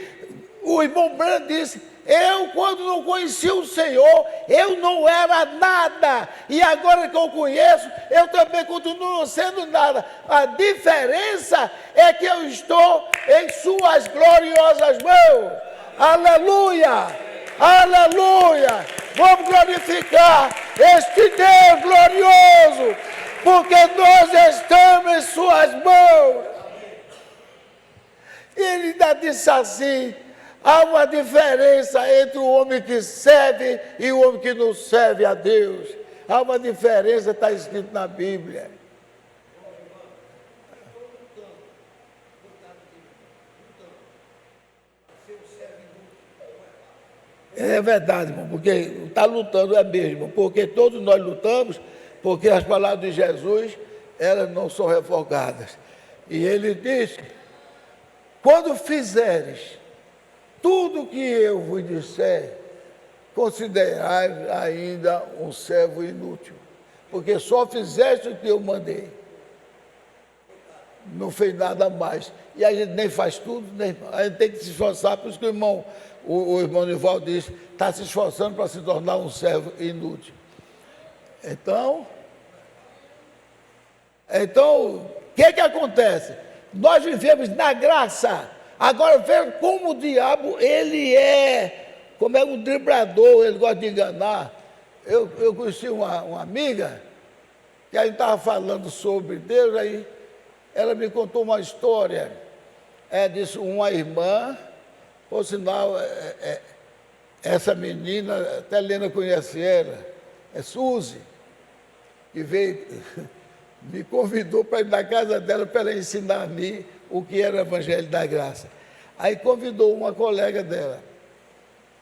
o irmão Branco disse, eu quando não conhecia o Senhor, eu não era nada. E agora que eu conheço, eu também continuo sendo nada. A diferença é que eu estou em suas gloriosas mãos. Aleluia! Aleluia! Vamos glorificar este Deus glorioso, porque nós estamos em suas mãos. Ele ainda disse assim, há uma diferença entre o homem que serve e o homem que não serve a Deus. Há uma diferença, está escrito na Bíblia. É verdade, irmão, porque está lutando é mesmo, porque todos nós lutamos, porque as palavras de Jesus, elas não são revogadas. E ele disse, quando fizeres tudo que eu vos disser, considerai ainda um servo inútil, porque só fizeste o que eu mandei, não fez nada mais, e a gente nem faz tudo, a gente tem que se esforçar, por isso que o irmão Nivaldo disse, está se esforçando para se tornar um servo inútil. Então, o que acontece? Nós vivemos na graça. Agora veja como o diabo, ele como é um driblador, ele gosta de enganar. Eu conheci uma amiga, que a gente estava falando sobre Deus, aí ela me contou uma história, disse uma irmã, por sinal, essa menina, até a Helena conhece ela, é Suzy, que veio, me convidou para ir na casa dela para ela ensinar a mim o que era o Evangelho da Graça. Aí convidou uma colega dela.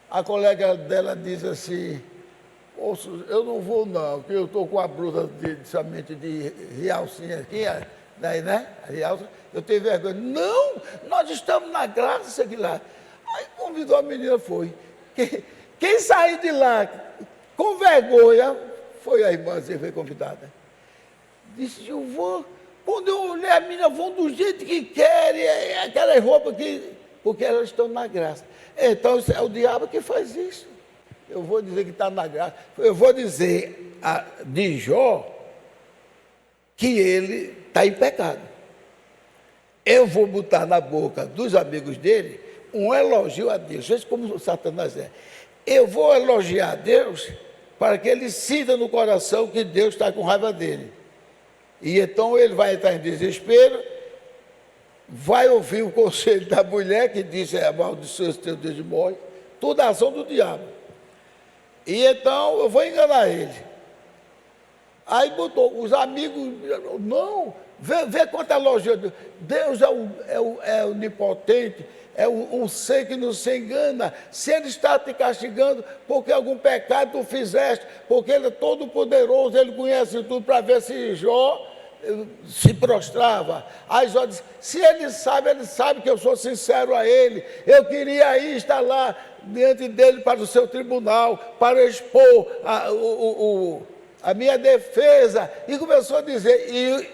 A colega dela disse assim, eu não vou não, porque eu estou com a blusa somente de realcinha aqui, daí, né? Realça, eu tenho vergonha. Não, nós estamos na graça, isso aqui lá. Aí convidou a menina, foi. Quem saiu de lá com vergonha foi a irmãzinha que foi convidada. Disse, eu vou, quando eu olhei a menina, vão do jeito que querem, aquelas roupas que, porque elas estão na graça. Então é o diabo que faz isso. Eu vou dizer que está na graça. Eu vou dizer de Jó que ele está em pecado. eu vou botar na boca dos amigos dele um elogio a Deus. Veja como Satanás é. Eu vou elogiar a Deus para que ele sinta no coração que Deus está com raiva dele. E então ele vai entrar em desespero, vai ouvir o conselho da mulher que disse, amaldiçoa esse teu Deus e morre. Tudo a ação do diabo. E então eu vou enganar ele. Aí botou, os amigos, não, vê quanta elogio. Deus é onipotente, é um ser que não se engana. Se ele está te castigando porque algum pecado tu fizeste, porque ele é todo poderoso, ele conhece tudo, para ver se Jó se prostrava. Aí Jó disse, se ele sabe que eu sou sincero a ele. Eu queria estar lá diante dele para o seu tribunal, para expor a minha defesa. E começou a dizer,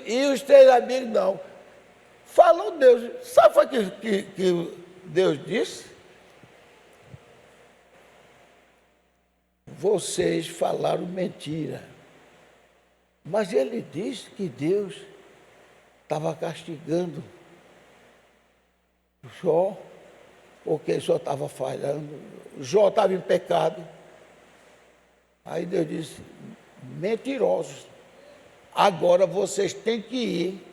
e os três amigos não. Falou Deus, sabe o que Deus disse? Vocês falaram mentira. Mas ele disse que Deus estava castigando Jó, porque Jó estava falhando, Jó estava em pecado. Aí Deus disse, mentirosos, agora vocês têm que ir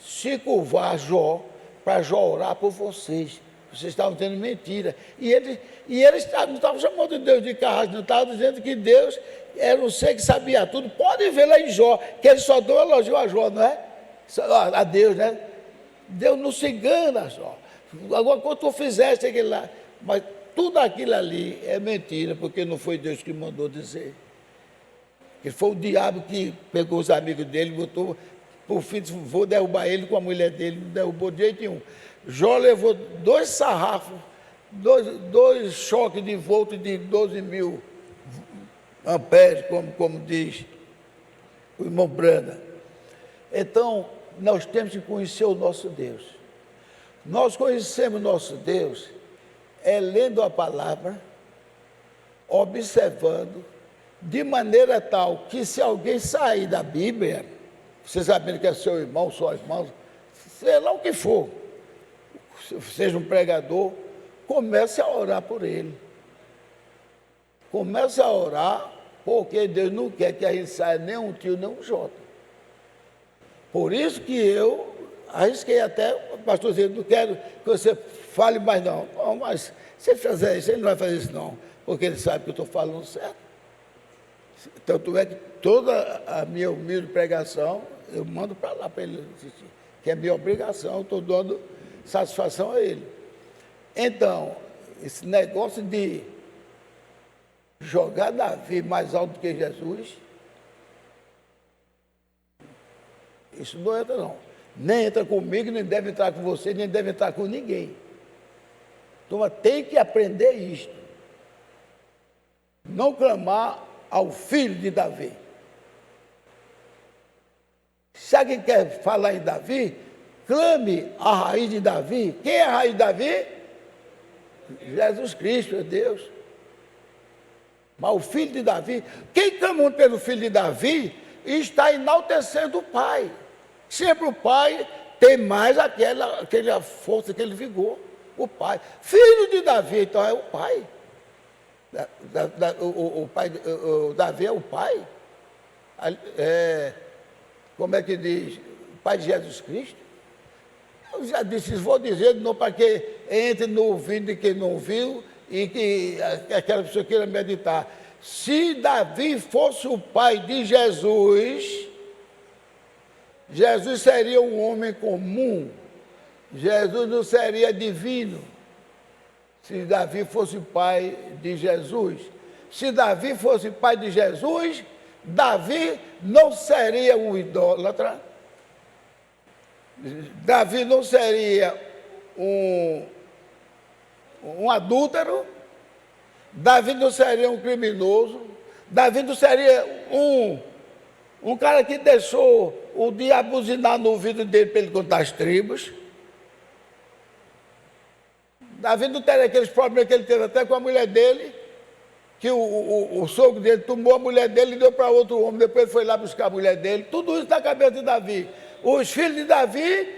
se curvar a Jó, para Jó orar por vocês. Vocês estavam tendo mentira. E eles não estavam chamando Deus de carrasco, não estavam dizendo que Deus era um ser que sabia tudo. Pode ver lá em Jó, que ele só deu elogio a Jó, não é? A Deus, né? Deus não se engana, Jó. Agora, quando tu fizeste aquilo lá, mas tudo aquilo ali é mentira, porque não foi Deus que mandou dizer. Que foi o diabo que pegou os amigos dele, botou, por fim, vou derrubar ele com a mulher dele, não derrubou de jeito nenhum. Jó levou 2 sarrafos, dois choques de volta de 12.000 amperes, como diz o irmão Branda. Então, nós temos que conhecer o nosso Deus. Nós conhecemos o nosso Deus lendo a palavra, observando, de maneira tal que se alguém sair da Bíblia, você sabendo que é seu irmão, sua irmã, sei lá o que for, seja um pregador, comece a orar por ele. Comece a orar, porque Deus não quer que a gente saia nem um tio, nem um jota. Por isso que eu arrisquei até, pastorzinho, não quero que você fale mais não. Não, mas se ele fizer isso, ele não vai fazer isso não, porque ele sabe que eu estou falando certo. Tanto é que toda a minha humilde pregação, eu mando para lá para ele assistir, que é minha obrigação, eu estou dando satisfação a ele. Então, esse negócio de jogar Davi mais alto do que Jesus, isso não entra não. Nem entra comigo, nem deve entrar com você, nem deve entrar com ninguém. Então, tem que aprender isto. Não clamar ao filho de Davi. Se alguém quer falar em Davi, clame a raiz de Davi. Quem é a raiz de Davi? Jesus Cristo, é Deus. Mas o filho de Davi, quem clama pelo filho de Davi, está enaltecendo o pai. Sempre o pai tem mais aquela força, aquele vigor. O pai. Filho de Davi, então é o pai. O Davi é o pai. Como é que diz? O pai de Jesus Cristo. Eu já disse, vou dizer não para que entre no ouvido de quem não ouviu e que aquela pessoa queira meditar. Se Davi fosse o pai de Jesus, Jesus seria um homem comum. Jesus não seria divino. Se Davi fosse pai de Jesus. Se Davi fosse pai de Jesus, Davi não seria um idólatra. Davi não seria um adúltero. Davi não seria um criminoso. Davi não seria um cara que deixou o diabo buzinar no ouvido dele para ele contar as tribos. Davi não teria aqueles problemas que ele teve até com a mulher dele, que o sogro dele tomou a mulher dele e deu para outro homem, depois ele foi lá buscar a mulher dele. Tudo isso na cabeça de Davi. Os filhos de Davi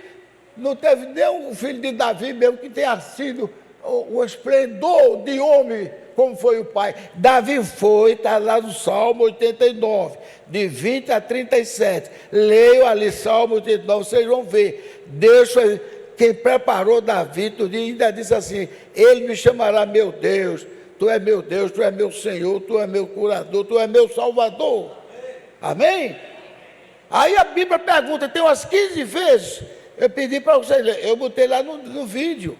não teve nenhum filho de Davi mesmo que tenha sido o esplendor de homem como foi o pai. Davi foi, está lá no Salmo 89, de 20 a 37. Leio ali Salmo 89, vocês vão ver. Deus foi quem preparou Davi, tudo, e ainda disse assim: ele me chamará meu Deus, tu és meu Deus, tu és meu Senhor, tu és meu curador, tu és meu Salvador. Amém? Aí a Bíblia pergunta, tem umas 15 vezes, eu pedi para vocês lerem, eu botei lá no vídeo.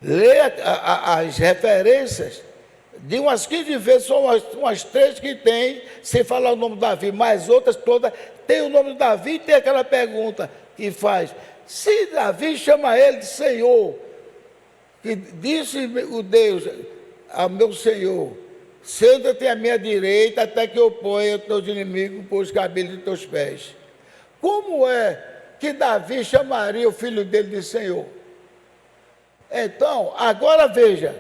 Leia as referências, de umas 15 vezes, são umas 3 que tem, sem falar o nome de Davi, mas outras todas, tem o nome de Davi e tem aquela pergunta que faz, se Davi chama ele de Senhor, que disse o Deus ao meu Senhor, senta-te à minha direita até que eu ponha os teus inimigos por os cabelos de teus pés. Como é que Davi chamaria o filho dele de Senhor? Então, agora veja,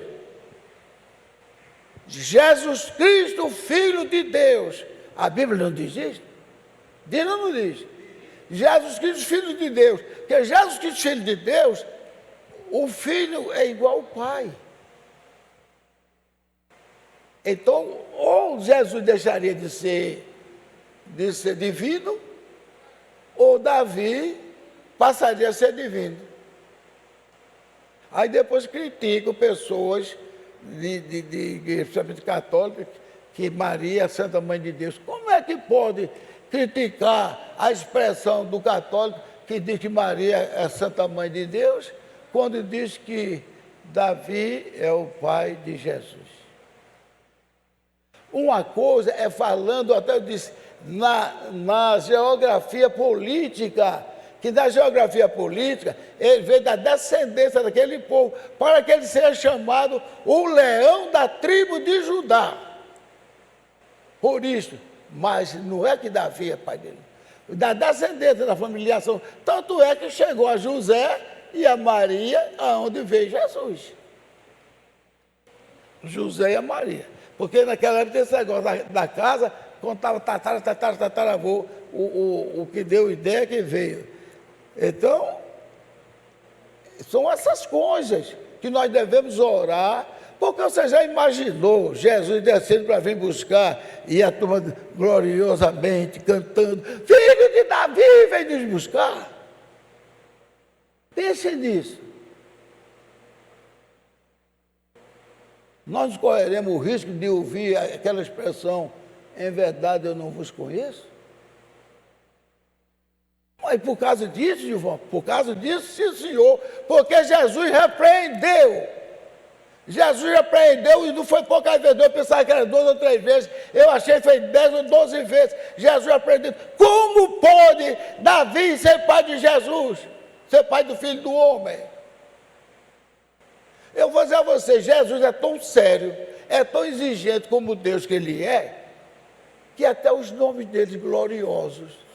Jesus Cristo, Filho de Deus, a Bíblia não diz isso? Diz ou não diz? Jesus Cristo, Filho de Deus, porque Jesus Cristo, Filho de Deus, o Filho é igual ao Pai. Então, ou Jesus deixaria de ser divino, ou Davi passaria a ser divino. Aí depois criticam pessoas principalmente católicas, que Maria é a Santa Mãe de Deus. Como é que pode criticar a expressão do católico que diz que Maria é a Santa Mãe de Deus, quando diz que Davi é o pai de Jesus? Uma coisa é falando, até eu disse, na geografia política, que na geografia política, ele veio da descendência daquele povo, para que ele seja chamado o leão da tribo de Judá. Por isso, mas não é que Davi é pai dele, da descendência da familiação, tanto é que chegou a José e a Maria, aonde veio Jesus. José e a Maria. Porque naquela época esse negócio da casa, contava tataravô, o que deu ideia que veio. Então, são essas coisas que nós devemos orar, porque você já imaginou Jesus descendo para vir buscar e a turma gloriosamente cantando, filho de Davi, vem nos buscar. Pense nisso. Nós correremos o risco de ouvir aquela expressão, em verdade eu não vos conheço? Mas por causa disso, Gilvão, por causa disso, sim, senhor, porque Jesus repreendeu. Jesus repreendeu e não foi poucas vezes, eu pensava que era 2 ou 3 vezes, eu achei que foi 10 ou 12 vezes. Jesus repreendeu. Como pode Davi ser pai de Jesus, ser pai do Filho do Homem? Eu vou dizer a você, Jesus é tão sério, é tão exigente como Deus que Ele é, que até os nomes deles gloriosos,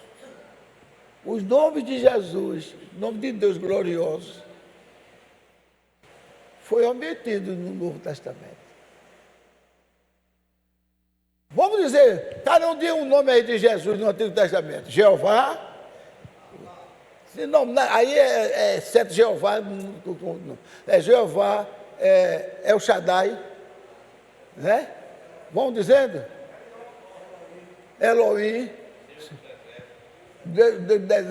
os nomes de Jesus, o nome de Deus glorioso, foi omitido no Novo Testamento. Vamos dizer, cada um dia um nome aí de Jesus no Antigo Testamento. Jeová, não, aí é certo Jeová, é Jeová, é o Shaddai, né? Vamos dizendo? Elohim,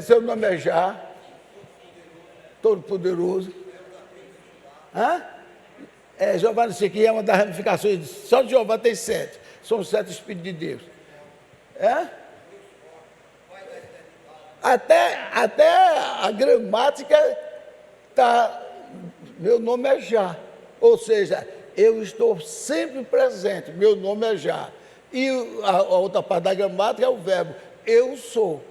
seu nome é Já, Todo-Poderoso. Jeová não sei o que é uma das ramificações, só de Jeová tem 7, são 7 Espíritos de Deus. Até a gramática está, meu nome é Já, ou seja, eu estou sempre presente, meu nome é Já. E a outra parte da gramática é o verbo, eu sou,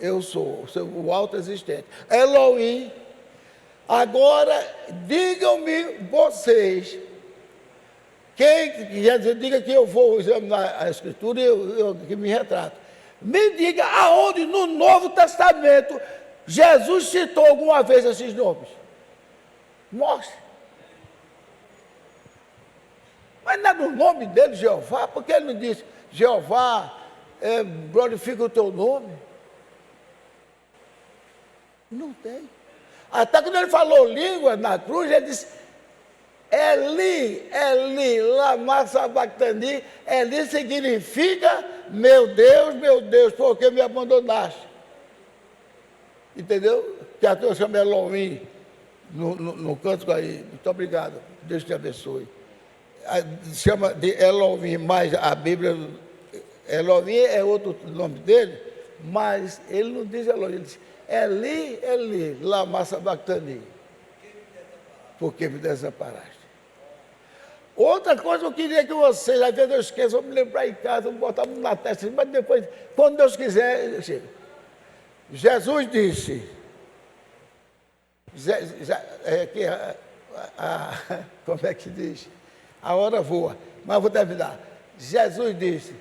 o auto-existente. Elohim. Agora, digam-me vocês, quem quer dizer, diga que eu vou examinar a Escritura e eu que me retrato. Me diga aonde no Novo Testamento Jesus citou alguma vez esses nomes. Mostre. Mas não é no nome dele, Jeová, porque ele não disse, Jeová, glorifica o teu nome. Não tem. Até quando ele falou língua na cruz, ele disse, Eli, Eli, lama sabachthani. Eli significa, meu Deus, por que me abandonaste? Entendeu? Que a tua chama Elohim, no canto aí. Muito obrigado, Deus te abençoe. Chama de Elohim, mas a Bíblia, Elohim é outro nome dele, mas ele não diz Elohim, ele diz Eli, Eli, lama sabachthani. Por que me desamparaste? Outra coisa eu queria que vocês, às vezes eu esqueço, vou me lembrar em casa, vou botar na testa, mas depois, quando Deus quiser, chega. Jesus disse, como é que diz? A hora voa, mas eu vou terminar. Jesus disse,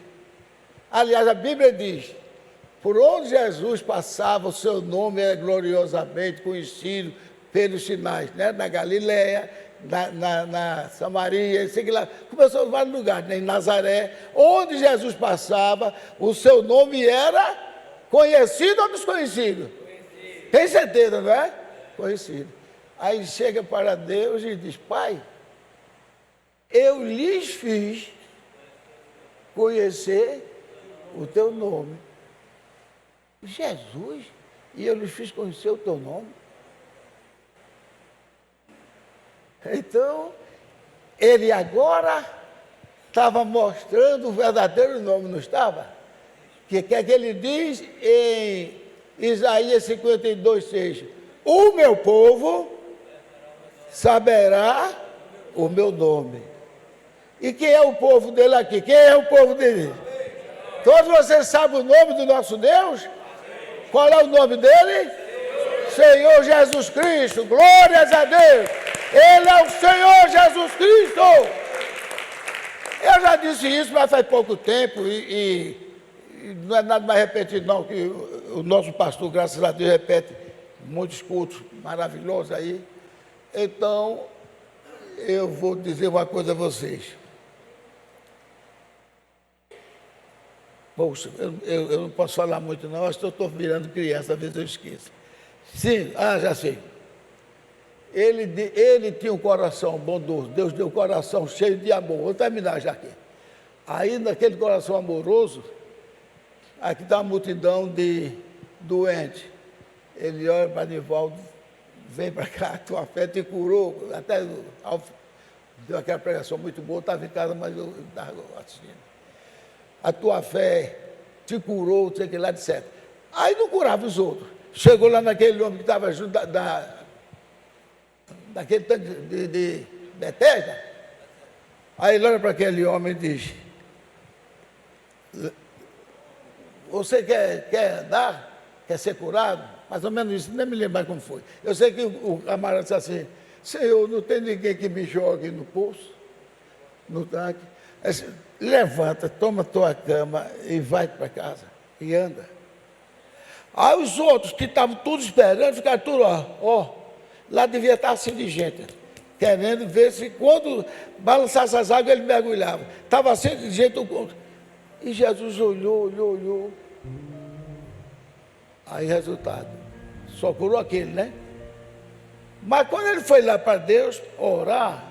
aliás, a Bíblia diz, por onde Jesus passava, o seu nome era gloriosamente conhecido pelos sinais, né? Na Galileia, na Samaria, sei lá, começou em vários lugares, né? Em Nazaré, onde Jesus passava, o seu nome era conhecido ou desconhecido? Conhecido. Tem certeza, não é? Conhecido. Aí chega para Deus e diz, Pai, eu lhes fiz conhecer o teu nome. Jesus, e eu lhes fiz conhecer o teu nome? Então, ele agora estava mostrando o verdadeiro nome, não estava? Que ele diz em Isaías 52:6, o meu povo saberá o meu nome. E quem é o povo dele aqui? Quem é o povo dele? Todos vocês sabem o nome do nosso Deus? Qual é o nome dele? Senhor Jesus Cristo, glórias a Deus. Ele é o Senhor Jesus Cristo. Eu já disse isso, mas faz pouco tempo e não é nada mais repetido não, que o nosso pastor, graças a Deus, repete muitos cultos maravilhosos aí. Então, eu vou dizer uma coisa a vocês. Poxa, eu não posso falar muito não, acho que eu estou virando criança, às vezes eu esqueço. Sim, já sei. Ele tinha um coração bondoso, Deus deu um coração cheio de amor. Vou terminar já aqui. Aí, naquele coração amoroso, aqui está uma multidão de doentes. Ele olha para Nivaldo, vem para cá, tua fé te curou. Até deu aquela pregação muito boa, estava em casa, mas eu estava assistindo. A tua fé te curou, sei que lá, etc. Aí não curava os outros. Chegou lá naquele homem que estava junto daquele tanto de Betesda. Aí ele olha para aquele homem e diz, você quer andar? Quer ser curado? Mais ou menos isso, nem me lembro mais como foi. Eu sei que o camarada disse assim, Senhor, não tem ninguém que me jogue no poço, no tanque. Disse, levanta, toma tua cama e vai para casa. E anda. Aí os outros que estavam todos esperando, ficaram tudo, lá devia estar assim de gente, querendo ver se quando balançasse as águas ele mergulhava. Estava assim de jeito. E Jesus olhou. Aí resultado, só curou aquele, né? Mas quando ele foi lá para Deus orar,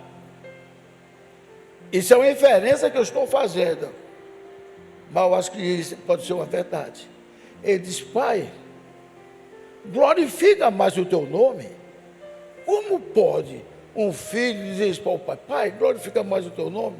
isso é uma inferência que eu estou fazendo, mas eu acho que isso pode ser uma verdade. Ele diz, Pai, glorifica mais o teu nome. Como pode um filho dizer isso para o pai? Pai, glorifica mais o teu nome.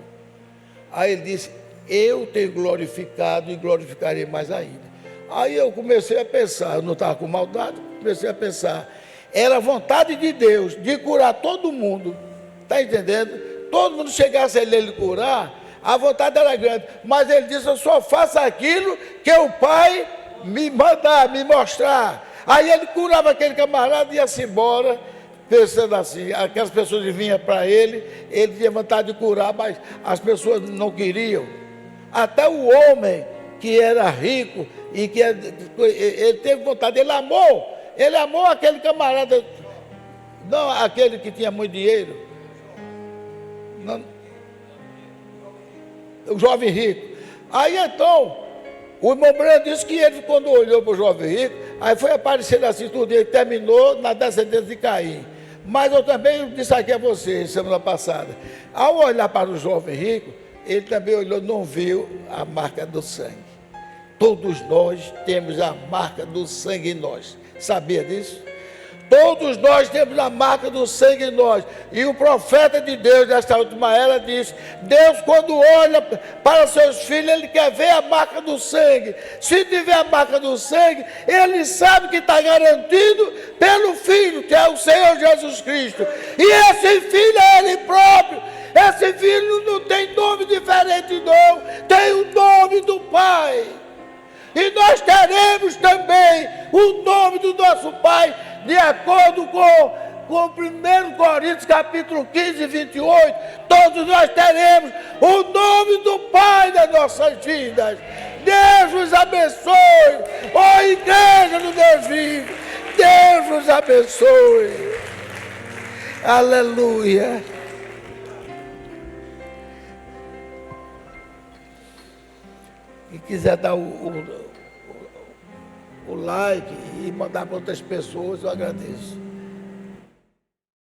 Aí ele disse, eu tenho glorificado e glorificarei mais ainda. Aí eu comecei a pensar, eu não estava com maldade, comecei a pensar, era a vontade de Deus de curar todo mundo, está entendendo? Todo mundo chegasse a ele curar, a vontade era grande, mas ele disse, eu só faço aquilo que o Pai me mandar, me mostrar. Aí ele curava aquele camarada e ia-se embora, pensando assim, aquelas pessoas vinham para ele tinha vontade de curar, mas as pessoas não queriam. Até o homem que era rico e que ele teve vontade, ele amou aquele camarada, não aquele que tinha muito dinheiro, não, o jovem rico. Aí então, O irmão Breno disse que ele, quando olhou para o jovem rico, aí foi aparecendo assim tudo, ele terminou na descendência de Caim. Mas eu também disse aqui a vocês, semana passada, ao olhar para o jovem rico, ele também olhou, não viu a marca do sangue. Todos nós temos a marca do sangue em nós. Sabia disso? Todos nós temos a marca do sangue em nós. E o profeta de Deus, nesta última era, disse: Deus, quando olha para seus filhos, Ele quer ver a marca do sangue. Se tiver a marca do sangue, Ele sabe que está garantido pelo Filho, que é o Senhor Jesus Cristo. E esse Filho é Ele próprio. Esse Filho não tem nome diferente, não. Tem o nome do Pai. E nós teremos também o nome do nosso Pai, de acordo com 1 Coríntios capítulo 15, 28, todos nós teremos o nome do Pai das nossas vidas. Deus nos abençoe, ó igreja do Deus vivo, Deus nos abençoe. Aleluia. Quem quiser dar o like e mandar para outras pessoas, eu agradeço.